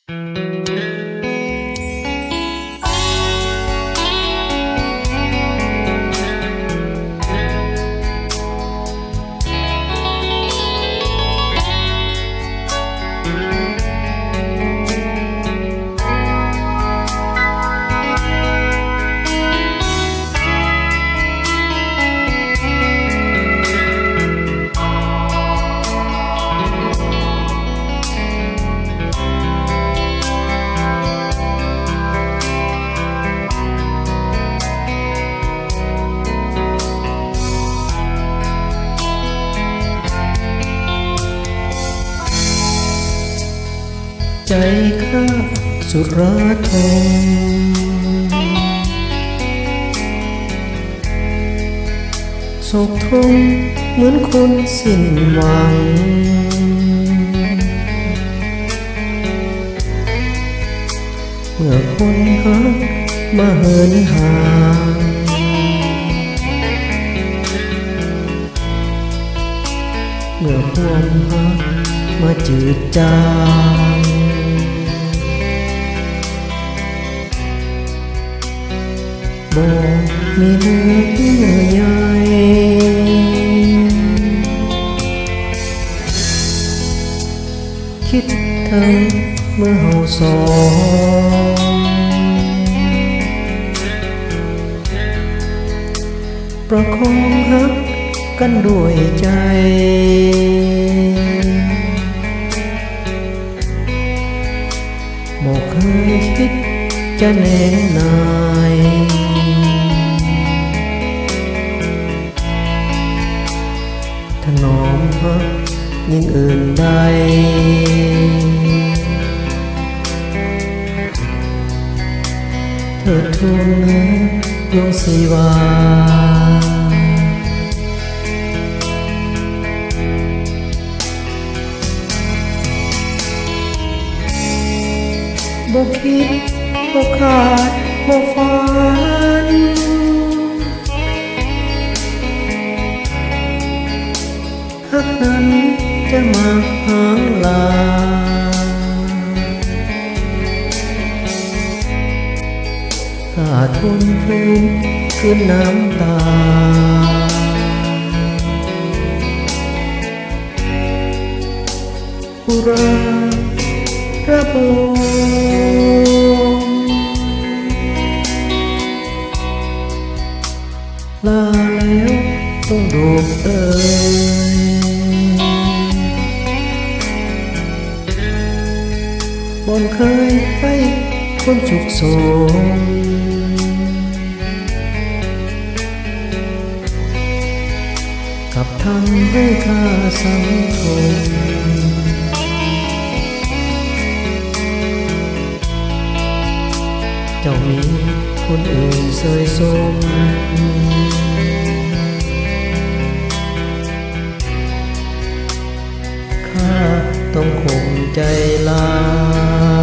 ใจข้าสุราทงโศกทงเหมือนคนสิ้นหวังเมื่อคนหักมาเหินห่างเมื่อความรักมาจืดจางบ่มีเลือเยื่อใยคิดถึงเมื่อเฮาสองประคองหักกันด้วยใจบ่เคยคิดจะแน่นายถนอมหักยิ่งอื่นใดเธอทูลเนื้อดวงสีวาบ่คิดบ่ขาดบ่ฝันหักนั้นจะมาหางลาข้าทนฝืนคืนน้ำตาอุรารับลมลาแล้วต้องโดดบ่เคยให้คนสุขโศกกับทำให้ข้าสังคมเจ้ามีคนอื่นเสยสมข้าต้องคงใจลา